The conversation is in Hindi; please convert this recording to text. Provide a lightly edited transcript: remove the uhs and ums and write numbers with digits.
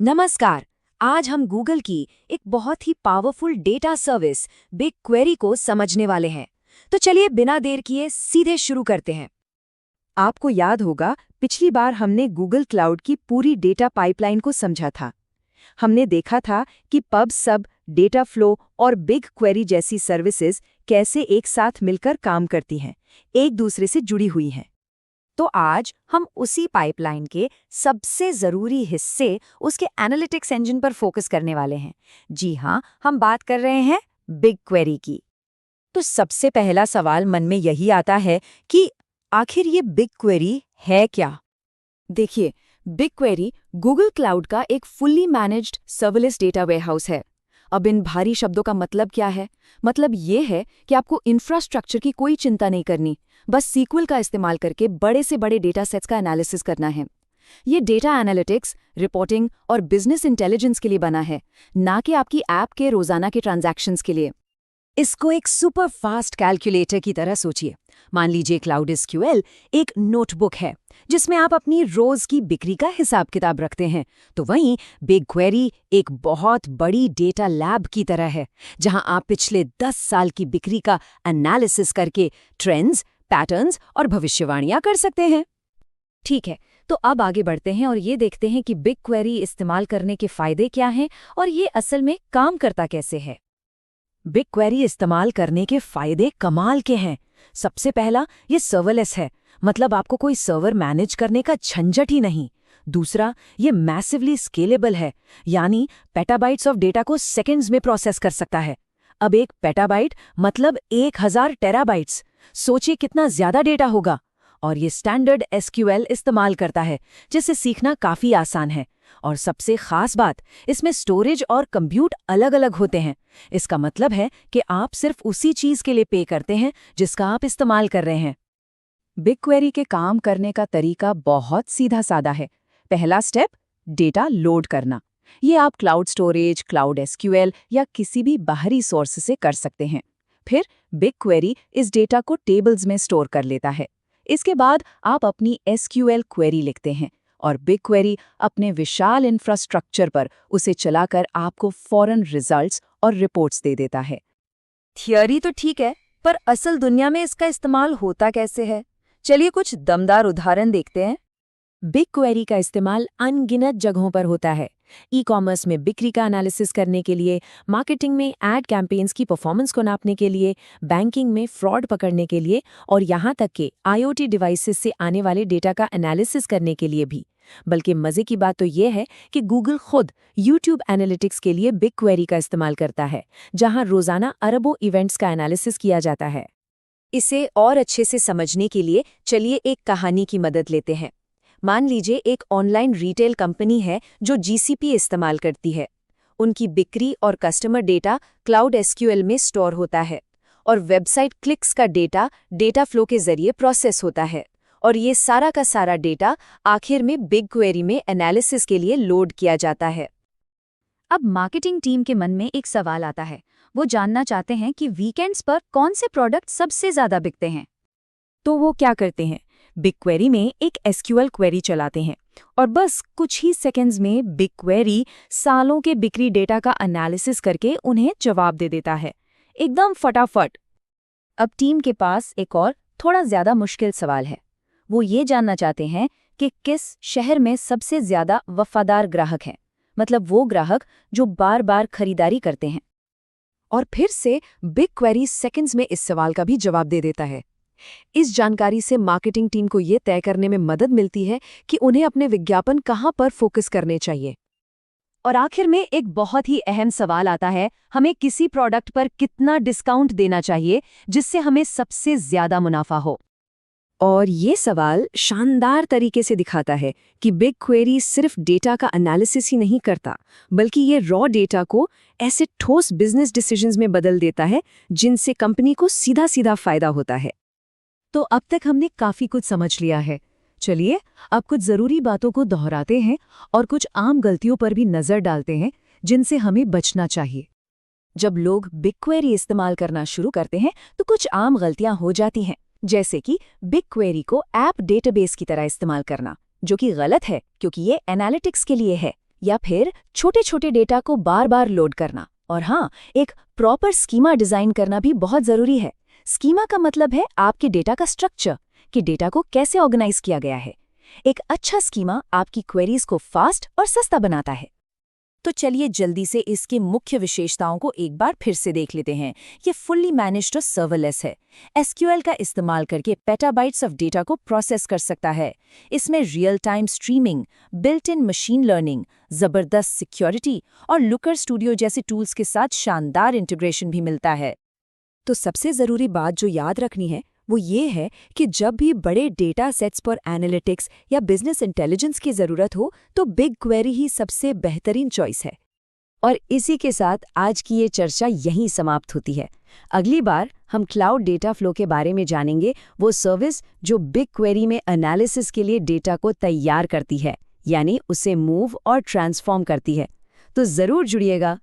नमस्कार। आज हम गूगल की एक बहुत ही powerful data service big query को समझने वाले हैं। तो चलिए बिना देर किए सीधे शुरू करते हैं। आपको याद होगा, पिछली बार हमने गूगल क्लाउड की पूरी डेटा पाइपलाइन को समझा था। हमने देखा था कि पब सब, डेटा फ्लो और बिग क्वेरी जैसी सर्विसेज कैसे एक साथ मिलकर काम करती हैं, एक दूसरे से जुड़ी हुई हैं। तो आज हम उसी पाइपलाइन के सबसे ज़रूरी हिस्से, उसके एनालिटिक्स इंजन पर फोकस करने वाले हैं। जी हाँ, हम बात कर रहे हैं बिग क्वेरी की। तो सबसे पहला सवाल मन में यही आता है कि आखिर ये बिग क्वेरी है क्या? देखिए, बिग क्वेरी गूगल क्लाउड का एक fully managed serverless data warehouse है। अब इन भारी शब्दों का मतलब क्या है? मतलब ये है कि आपको इंफ्रास्ट्रक्चर की कोई चिंता नहीं करनी, बस सीक्वल का इस्तेमाल करके बड़े से बड़े डेटा सेट्स का एनालिसिस करना है। ये डेटा एनालिटिक्स, रिपोर्टिंग और बिजनेस इंटेलिजेंस के लिए बना है, ना कि आपकी ऐप के रोजाना के ट्रांजैक्शंस के लिए। इसको एक सुपर फास्ट कैलकुलेटर की तरह सोचिए। मान लीजिए क्लाउड एसक्यूएल एक नोटबुक है जिसमें आप अपनी रोज की बिक्री का हिसाब किताब रखते हैं, तो वहीं बिग क्वेरी एक बहुत बड़ी डेटा लैब की तरह है जहां आप पिछले 10 साल की बिक्री का एनालिसिस करके ट्रेंड्स, पैटर्न्स और भविष्यवाणियां कर सकते हैं। ठीक है, तो अब आगे बढ़ते हैं और ये देखते हैं कि बिग क्वेरी इस्तेमाल करने के फायदे क्या हैं और ये असल में काम करता कैसे है। बिग क्वेरी इस्तेमाल करने के फायदे कमाल के हैं। सबसे पहला, ये सर्वरलेस है, मतलब आपको कोई सर्वर मैनेज करने का झंझट ही नहीं। दूसरा, ये मैसिवली स्केलेबल है, यानी पेटाबाइट्स ऑफ डेटा को सेकंड्स में प्रोसेस कर सकता है। अब एक पेटाबाइट मतलब 1000 टेराबाइट्स। सोचिए कितना ज्यादा डेटा होगा। और ये स्टैंडर्ड एसक्यूएल इस्तेमाल करता है, जिसे सीखना काफी आसान है। और सबसे खास बात, इसमें स्टोरेज और कंप्यूट अलग अलग होते हैं। इसका मतलब है कि आप सिर्फ उसी चीज के लिए पे करते हैं जिसका आप इस्तेमाल कर रहे हैं। बिग क्वेरी के काम करने का तरीका बहुत सीधा साधा है। पहला स्टेप, डेटा लोड करना। ये आप क्लाउड स्टोरेज, क्लाउड एसक्यूएल या किसी भी बाहरी सोर्स से कर सकते हैं। फिर बिग क्वेरी इस डेटा को टेबल्स में स्टोर कर लेता है। इसके बाद आप अपनी एसक्यूएल क्वेरी लिखते हैं और बिग क्वेरी अपने विशाल इंफ्रास्ट्रक्चर पर उसे चलाकर आपको फौरन रिजल्ट्स और रिपोर्ट्स दे देता है। थियरी तो ठीक है, पर असल दुनिया में इसका इस्तेमाल होता कैसे है? चलिए कुछ दमदार उदाहरण देखते हैं। बिग क्वेरी का इस्तेमाल अनगिनत जगहों पर होता है। ई कॉमर्स में बिक्री का एनालिसिस करने के लिए, मार्केटिंग में एड कैंपेन्स की परफॉर्मेंस को नापने के लिए, बैंकिंग में फ्रॉड पकड़ने के लिए और यहाँ तक कि आईओटी डिवाइसेस से आने वाले डेटा का एनालिसिस करने के लिए भी। बल्कि मजे की बात तो ये है कि गूगल खुद यूट्यूब एनालिटिक्स के लिए बिग क्वेरी का इस्तेमाल करता है, जहां रोजाना अरबों इवेंट्स का एनालिसिस किया जाता है। इसे और अच्छे से समझने के लिए चलिए एक कहानी की मदद लेते हैं। मान लीजिए एक ऑनलाइन रिटेल कंपनी है जो जीसीपी इस्तेमाल करती है। उनकी बिक्री और कस्टमर डेटा क्लाउड एसक्यूएल में स्टोर होता है और वेबसाइट क्लिक्स का डेटा डेटा फ्लो के जरिए प्रोसेस होता है। और ये सारा का सारा डेटा आखिर में बिग क्वेरी में एनालिसिस के लिए लोड किया जाता है। अब मार्केटिंग टीम के मन में एक सवाल आता है। वो जानना चाहते हैं कि वीकेंड्स पर कौन से प्रोडक्ट सबसे ज्यादा बिकते हैं। तो वो क्या करते हैं? बिग क्वेरी में एक एसक्यूएल क्वेरी चलाते हैं और बस कुछ ही सेकंड्स में बिग क्वेरी सालों के बिक्री डेटा का एनालिसिस करके उन्हें जवाब दे देता है, एकदम फटाफट। अब टीम के पास एक और थोड़ा ज्यादा मुश्किल सवाल है। वो ये जानना चाहते हैं कि किस शहर में सबसे ज्यादा वफादार ग्राहक हैं, मतलब वो ग्राहक जो बार बार खरीदारी करते हैं। और फिर से बिग क्वेरी सेकंड्स में इस सवाल का भी जवाब दे देता है। इस जानकारी से मार्केटिंग टीम को ये तय करने में मदद मिलती है कि उन्हें अपने विज्ञापन कहाँ पर फोकस करने चाहिए। और आखिर में एक बहुत ही अहम सवाल आता है, हमें किसी प्रोडक्ट पर कितना डिस्काउंट देना चाहिए जिससे हमें सबसे ज्यादा मुनाफा हो। और ये सवाल शानदार तरीके से दिखाता है कि बिग क्वेरी सिर्फ डेटा का एनालिसिस ही नहीं करता, बल्कि ये रॉ डेटा को ऐसे ठोस बिजनेस डिसीजंस में बदल देता है जिनसे कंपनी को सीधा सीधा फायदा होता है। तो अब तक हमने काफी कुछ समझ लिया है। चलिए अब कुछ जरूरी बातों को दोहराते हैं और कुछ आम गलतियों पर भी नजर डालते हैं जिनसे हमें बचना चाहिए। जब लोग बिग क्वेरी इस्तेमाल करना शुरू करते हैं तो कुछ आम गलतियां हो जाती हैं, जैसे कि बिग क्वेरी को ऐप डेटाबेस की तरह इस्तेमाल करना, जो कि गलत है क्योंकि ये एनालिटिक्स के लिए है। या फिर छोटे छोटे डेटा को बार बार लोड करना। और हाँ, एक प्रॉपर स्कीमा डिजाइन करना भी बहुत जरूरी है। स्कीमा का मतलब है आपके डेटा का स्ट्रक्चर, कि डेटा को कैसे ऑर्गेनाइज किया गया है। एक अच्छा स्कीमा आपकी क्वेरीज को फास्ट और सस्ता बनाता है। तो चलिए जल्दी से इसकी मुख्य विशेषताओं को एक बार फिर से देख लेते हैं। ये फुल्ली मैनेज्ड और सर्वरलेस है। एसक्यूएल का इस्तेमाल करके पेटाबाइट्स ऑफ डेटा को प्रोसेस कर सकता है। इसमें real time streaming, built in machine learning, जबरदस्त सिक्योरिटी और लुकर स्टूडियो जैसे टूल्स के साथ शानदार इंटीग्रेशन भी मिलता है। तो सबसे ज़रूरी बात जो याद रखनी है वो ये है कि जब भी बड़े डेटा सेट्स पर एनालिटिक्स या बिजनेस इंटेलिजेंस की ज़रूरत हो तो बिग क्वेरी ही सबसे बेहतरीन चॉइस है। और इसी के साथ आज की ये चर्चा यहीं समाप्त होती है। अगली बार हम क्लाउड डेटा फ्लो के बारे में जानेंगे, वो सर्विस जो बिग क्वेरी में एनालिसिस के लिए डेटा को तैयार करती है, यानी उसे मूव और ट्रांसफॉर्म करती है। तो ज़रूर जुड़िएगा।